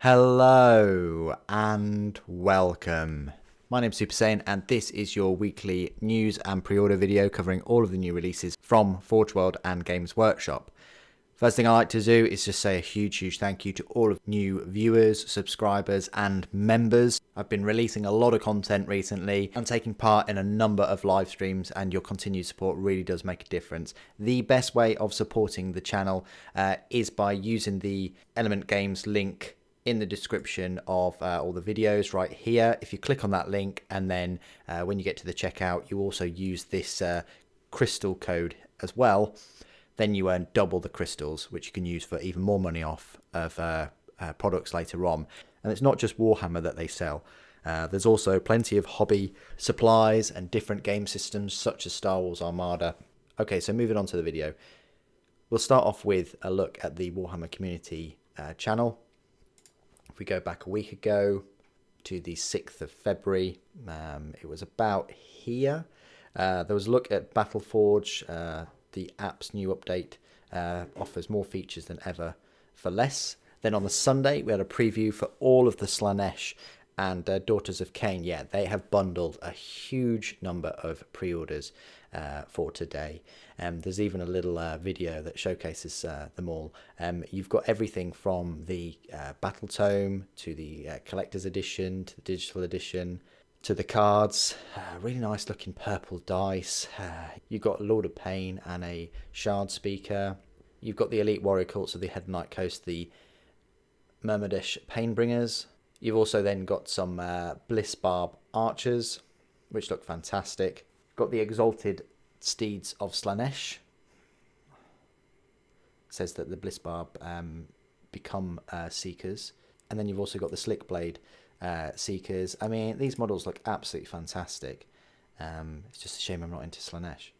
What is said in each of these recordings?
Hello and welcome. My name's Super Saiyan and this is your weekly news and pre-order video covering all of the new releases from Forge World and Games Workshop. First thing I like to do is just say a huge thank you to all of new viewers, subscribers and members. I've been releasing a lot of content recently and taking part in a number of live streams, and your continued support really does make a difference. The best way of supporting the channel is by using the Element Games link in the description of all the videos right here. If you click on that link and then when you get to the checkout, you also use this crystal code as well, then you earn double the crystals, which you can use for even more money off of products later on. And it's not just Warhammer that they sell. There's also plenty of hobby supplies and different game systems such as Star Wars Armada. Okay, so moving on to the video. We'll start off with a look at the Warhammer community channel. If we go back a week ago to the 6th of February, it was about here. There was a look at Battleforge. The app's new update offers more features than ever for less. Then on the Sunday, we had a preview for all of the Slaanesh and Daughters of Cain. Yeah, they have bundled a huge number of pre-orders for today. There's even a little video that showcases them all. You've got everything from the Battle Tome to the Collector's Edition to the Digital Edition to the cards. Really nice looking purple dice. You've got Lord of Pain and a Shard Speaker. You've got the Elite Warrior Cults of the Head Night Coast, the Myrmidish Painbringers. You've also then got some Bliss Barb Archers, which look fantastic. Got the Exalted Steeds of Slaanesh. It says that the Bliss Barb become Seekers. And then you've also got the Slick Blade Seekers. I mean, these models look absolutely fantastic. It's just a shame I'm not into Slaanesh.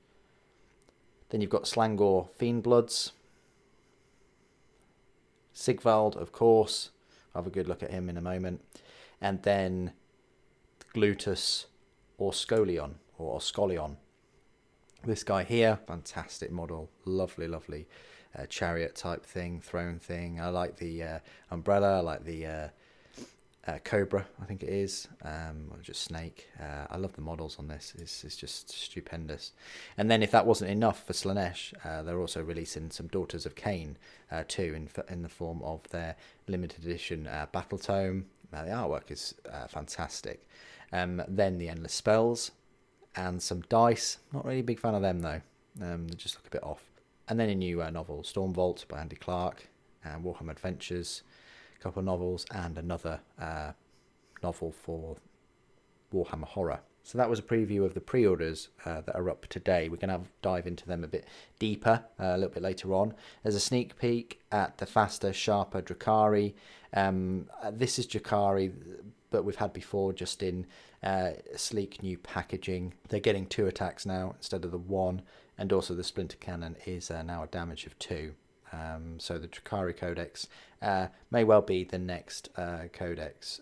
Then you've got Slangor Fiendbloods. Sigvald, of course. I'll have a good look at him in a moment. And then Gluteus Orskolion, or Orskolion. This guy here, fantastic model. Lovely chariot type thing, throne thing. I like the umbrella. I like the Cobra, I think it is, or just Snake. I love the models on this. It's just stupendous. And then if that wasn't enough for Slaanesh, they're also releasing some Daughters of Cain too, in the form of their limited edition Battle Tome. The artwork is fantastic. Then the Endless Spells and some dice. Not really a big fan of them though. They just look a bit off. And then a new novel, Stormvault by Andy Clark, Warhammer Adventures, couple of novels, and another novel for Warhammer Horror. So that was a preview of the pre-orders that are up today. We're going to dive into them a bit deeper a little bit later on. There's a sneak peek at the faster, sharper Drukhari. This is Drukhari, but we've had before, just in sleek new packaging. They're getting 2 attacks now instead of the 1, and also the Splinter Cannon is now a damage of 2. So the Drukhari Codex may well be the next Codex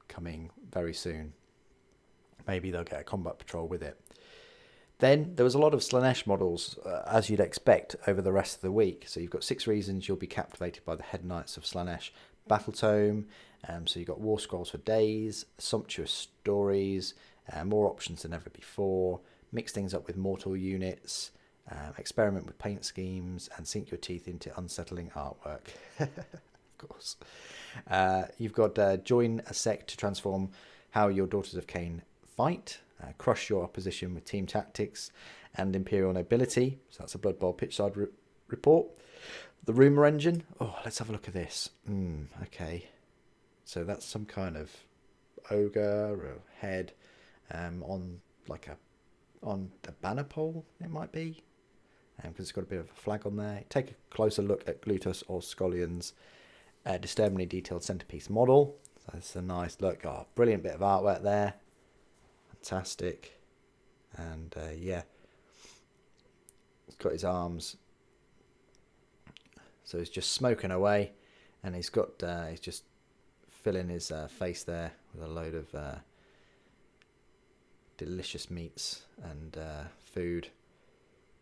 coming very soon. Maybe they'll get a combat patrol with it. Then there was a lot of Slaanesh models, as you'd expect, over the rest of the week. So you've got 6 reasons you'll be captivated by the Head Knights of Slaanesh Battle Tome. So you've got War Scrolls for Days, Sumptuous Stories, more options than ever before. Mix things up with mortal units. Experiment with paint schemes and sink your teeth into unsettling artwork. Of course. You've got join a sect to transform how your Daughters of Cain fight, crush your opposition with team tactics and Imperial Nobility. So that's a Blood Bowl pitchside report. The Rumour Engine. Oh, let's have a look at this. Okay. So that's some kind of ogre or head on a banner pole, it might be. Because it's got a bit of a flag on there. Take a closer look at Gluteus Orskolion's disturbingly detailed centerpiece model. So that's a nice look. Oh, brilliant bit of artwork there. Fantastic. And yeah, he's got his arms. So he's just smoking away, and he's just filling his face there with a load of delicious meats and food.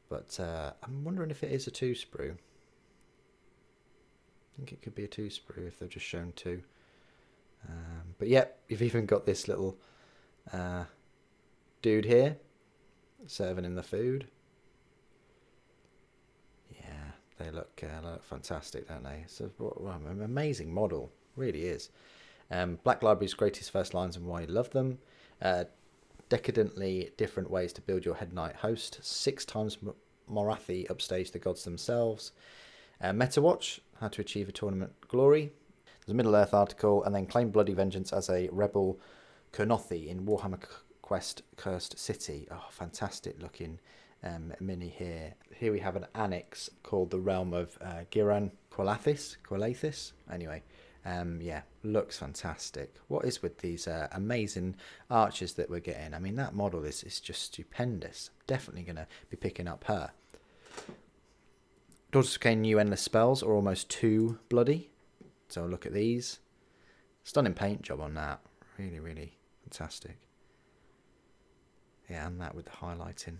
But I'm wondering if it is a 2 sprue. I think it could be a 2 sprue if they've just shown 2. But yeah, you've even got this little dude here serving in the food. Yeah, they look fantastic, don't they? It's an amazing model, really is. Black Library's greatest first lines and why you love them. Decadently different ways to build your Head Knight host. 6 times Morathi upstage the gods themselves. Meta Watch, how to achieve a tournament glory. There's a Middle Earth article, and then claim bloody vengeance as a rebel Kurnothi in Warhammer Quest Cursed City. Oh, fantastic looking mini here. Here we have an annex called the Realm of Giran Qualathis. Anyway, yeah, looks fantastic. What is with these amazing archers that we're getting? I mean, that model is just stupendous. Definitely going to be picking up her. Daughters of Cain new endless spells are almost too bloody. So look at these. Stunning paint job on that. Really, really fantastic. Yeah, and that with the highlighting.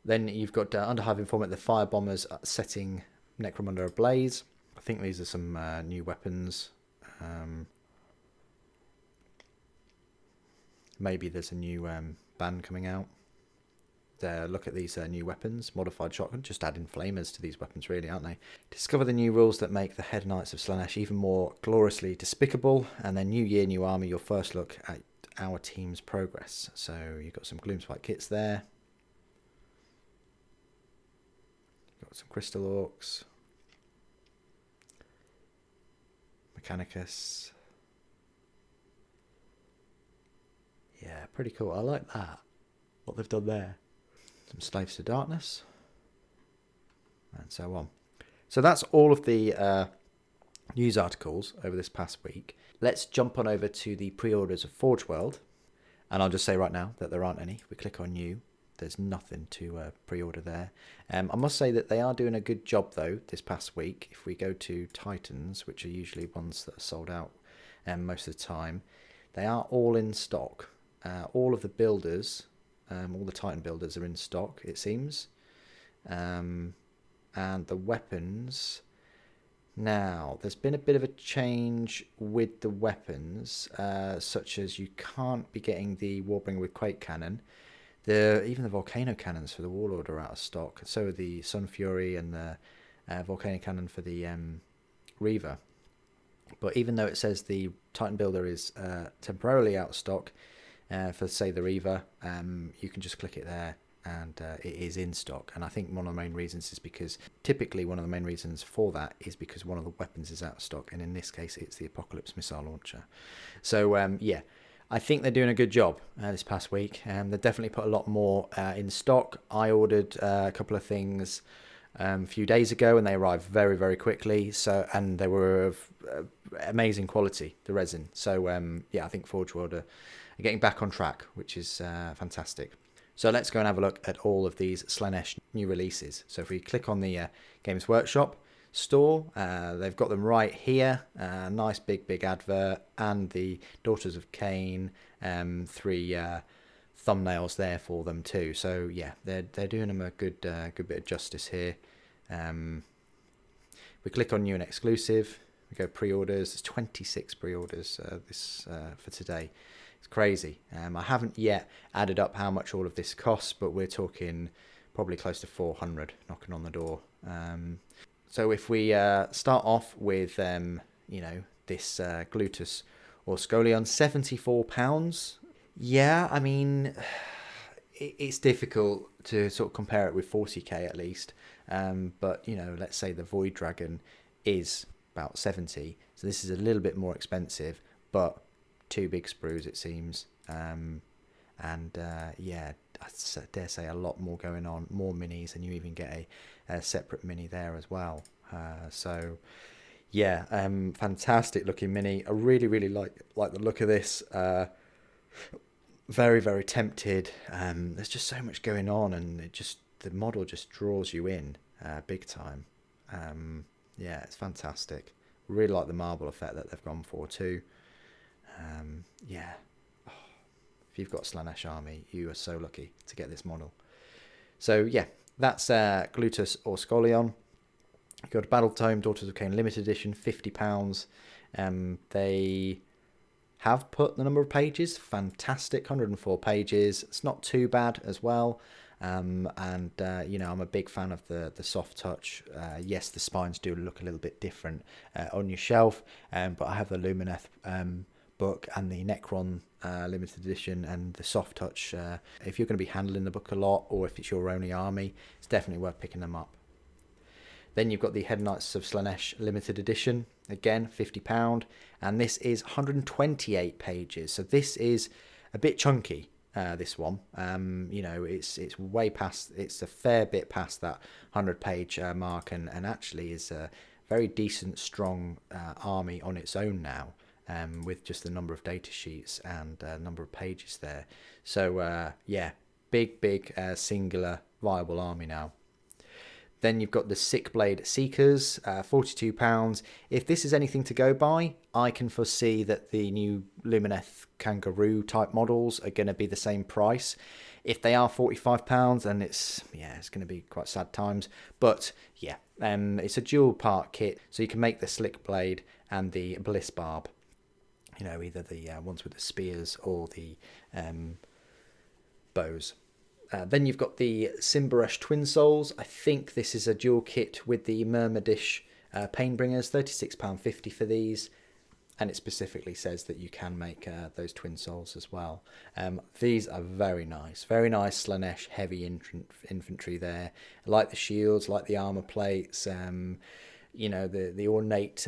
Then you've got Underhive Informant, the Fire Bombers setting Necromunda ablaze. I think these are some new weapons. Maybe there's a new band coming out. Look at these new weapons. Modified shotgun, just adding flamers to these weapons, really, aren't they? Discover the new rules that make the Head Knights of Slaanesh even more gloriously despicable. And then new year, new army, your first look at our team's progress. So you've got some Gloomspike kits there. Got some Crystal Orcs. Mechanicus. Yeah, pretty cool. I like that. What they've done there. Some Slaves to Darkness. And so on. So that's all of the news articles over this past week. Let's jump on over to the pre-orders of Forge World. And I'll just say right now that there aren't any. If we click on new, there's nothing to pre-order there. I must say that they are doing a good job, though, this past week. If we go to Titans, which are usually ones that are sold out most of the time, they are all in stock. All of the builders, all the Titan builders are in stock, it seems. And the weapons... Now, there's been a bit of a change with the weapons, such as you can't be getting the Warbringer with Quake Cannon. Even the Volcano Cannons for the Warlord are out of stock. So are the Sun Fury and the Volcano Cannon for the Reaver. But even though it says the Titan Builder is temporarily out of stock for, say, the Reaver, you can just click it there and it is in stock. And I think one of the main reasons is because typically one of the main reasons for that is because one of the weapons is out of stock, and in this case it's the Apocalypse Missile Launcher. So yeah, I think they're doing a good job this past week. They definitely put a lot more in stock. I ordered a couple of things a few days ago and they arrived very, very quickly. And they were of amazing quality, the resin. So yeah, I think Forge World are getting back on track, which is fantastic. So let's go and have a look at all of these Slaanesh new releases. So if we click on the Games Workshop store, they've got them right here. Nice big advert, and the Daughters of Cain, 3 thumbnails there for them too. So yeah, they're doing them a good bit of justice here. We click on new and exclusive. We go pre-orders. There's 26 pre-orders for today. It's crazy. I haven't yet added up how much all of this costs, but we're talking probably close to 400 knocking on the door. So if we start off with, this Gluteus or Scolion, £74. Yeah, I mean, it's difficult to sort of compare it with 40k at least. But, let's say the Void Dragon is about 70. So this is a little bit more expensive, but 2 big sprues, it seems. Yeah, I dare say a lot more going on, more minis, and you even get a separate mini there as well. So yeah, fantastic looking mini. I really like the look of this. Very, very tempted. There's just so much going on, and the model just draws you in big time. Yeah, it's fantastic. Really like the marble effect that they've gone for too. Yeah, if you've got Slaanesh army, you are so lucky to get this model. So yeah, that's Gluteus or Scolion. You've got a Battle Tome, Daughters of Cain limited edition, £50. They have put the number of pages, fantastic, 104 pages. It's not too bad as well. I'm a big fan of the soft touch. Yes, the spines do look a little bit different on your shelf, but I have the Lumineth book and the Necron limited edition and the soft touch. If you're going to be handling the book a lot, or if it's your only army, it's definitely worth picking them up. Then you've got the Head Knights of Slaanesh limited edition, again £50, and this is 128 pages. So this is a bit chunky. This one, it's way past. It's a fair bit past that 100-page mark, and actually is a very decent, strong army on its own now, with just the number of data sheets and number of pages there. So big singular viable army now. Then you've got the Sick Blade Seekers, £42. If this is anything to go by, I can foresee that the new Lumineth Kangaroo type models are going to be the same price. If they are £45, then it's going to be quite sad times. But it's a dual part kit, so you can make the Slick Blade and the Bliss Barb. Either the ones with the spears or the bows. Then you've got the Simbaresh Twin Souls. I think this is a dual kit with the Myrmidish Painbringers, £36.50 for these. And it specifically says that you can make those Twin Souls as well. These are very nice Slaanesh heavy infantry there. I like the shields, like the armor plates, the ornate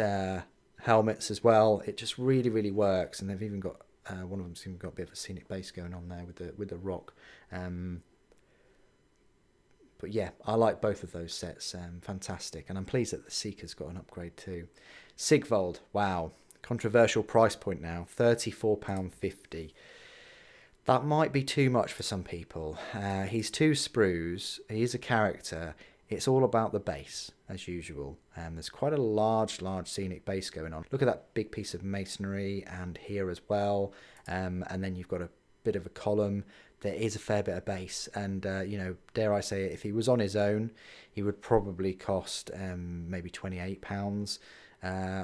helmets as well. It just really, really works. And they've even got, one of them's even got a bit of a scenic base going on there with the rock. But yeah, I like both of those sets. Fantastic. And I'm pleased that the Seeker's got an upgrade too. Sigvald, wow. Controversial price point now, £34.50. That might be too much for some people. He's 2 sprues. He is a character. It's all about the base, as usual. There's quite a large scenic base going on. Look at that big piece of masonry, and here as well. And then you've got a bit of a column. There is a fair bit of base, and dare I say it, if he was on his own, he would probably cost maybe £28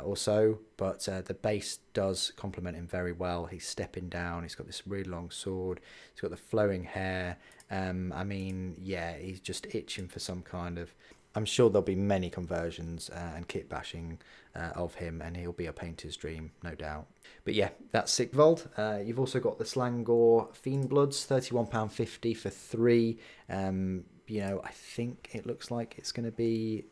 or so. But the base does complement him very well. He's stepping down. He's got this really long sword. He's got the flowing hair. He's just itching for some kind of. I'm sure there'll be many conversions and kit bashing of him, and he'll be a painter's dream, no doubt. But yeah, that's Sigvald. You've also got the Slangor Fiendbloods, £31.50 for 3. I think it looks like it's going to be,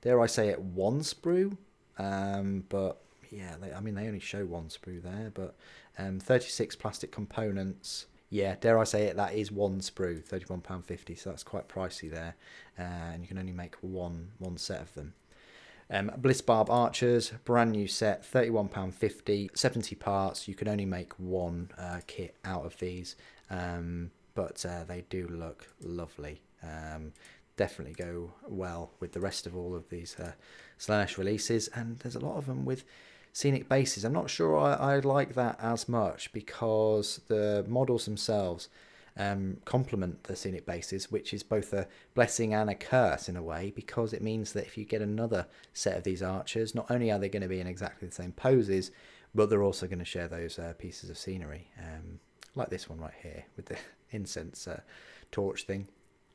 dare I say it, 1 sprue. But yeah, they only show 1 sprue there, but 36 plastic components. Yeah, dare I say it, that is 1 sprue, £31.50, so that's quite pricey there. And you can only make one set of them. Bliss Barb Archers, brand new set, £31.50, 70 parts. You can only make 1 kit out of these, but they do look lovely. Definitely go well with the rest of all of these Slaanesh releases, and there's a lot of them with scenic bases. I'm not sure I like that as much, because the models themselves complement the scenic bases, which is both a blessing and a curse in a way, because it means that if you get another set of these archers, not only are they going to be in exactly the same poses, but they're also going to share those pieces of scenery, like this one right here with the incense torch thing.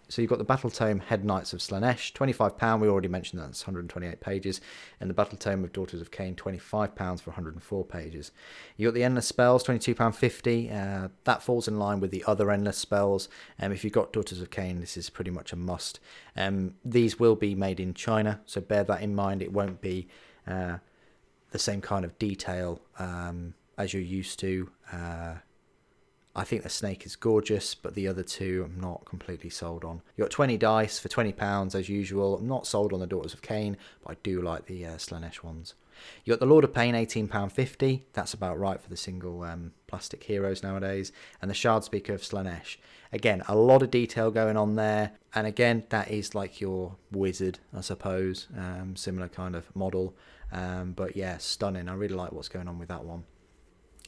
So you've got the Battle Tome Head Knights of Slaanesh, £25. We already mentioned that, it's 128 pages. And the Battle Tome of Daughters of Cain, £25 for 104 pages. You've got the Endless Spells, £22.50. That falls in line with the other Endless Spells. If you've got Daughters of Cain, this is pretty much a must. These will be made in China, so bear that in mind. It won't be the same kind of detail as you're used to. I think the snake is gorgeous, but the other two I'm not completely sold on. You got 20 dice for £20 as usual. I'm not sold on the Daughters of Cain, but I do like the Slaanesh ones. You got the Lord of Pain, £18.50. That's about right for the single plastic heroes nowadays. And the Shardspeaker of Slaanesh. Again, a lot of detail going on there. And again, that is like your wizard, I suppose. Similar kind of model. But yeah, stunning. I really like what's going on with that one.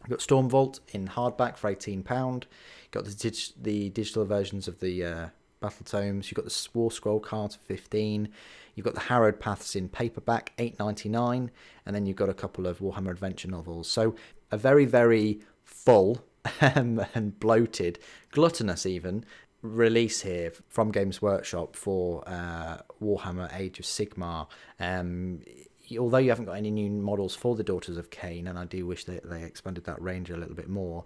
You've got Stormvault in hardback for £18. Got the digital versions of the battle tomes. You've got the War Scroll cards for 15. You've got the Harrowed Paths in paperback, $8.99, and then you've got a couple of Warhammer Adventure novels. So a very, very full and bloated, gluttonous even, release here from Games Workshop for Warhammer Age of Sigmar. Although you haven't got any new models for the Daughters of Cain, and I do wish that they expanded that range a little bit more,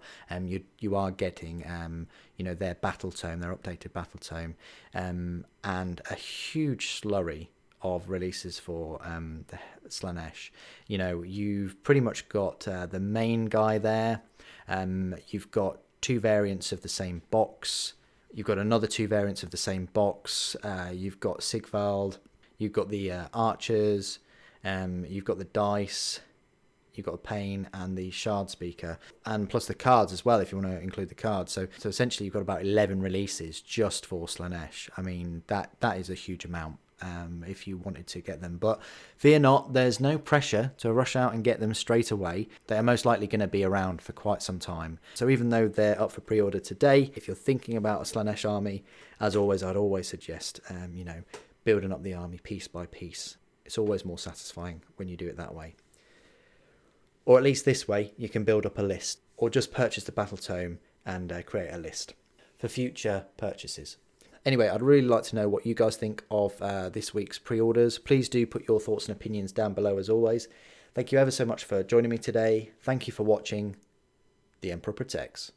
you are getting their battle tome, their updated battle tome, and a huge slurry of releases for the Slaanesh. You've pretty much got the main guy there. You've got 2 variants of the same box. You've got another 2 variants of the same box. You've got Sigvald. You've got the archers. You've got the dice. You've got the Pain and the Shard Speaker, and plus the cards as well, if you want to include the cards. So essentially, you've got about 11 releases just for Slaanesh. I mean, that is a huge amount. If you wanted to get them, but fear not, there's no pressure to rush out and get them straight away. They are most likely going to be around for quite some time. So even though they're up for pre-order today, if you're thinking about a Slaanesh army, as always, I'd always suggest building up the army piece by piece. It's always more satisfying when you do it that way, or at least this way you can build up a list, or just purchase the battle tome and create a list for future purchases. Anyway, I'd really like to know what you guys think of this week's pre-orders. Please do put your thoughts and opinions down below as always. Thank you ever so much for joining me today. Thank you for watching. The Emperor Protects.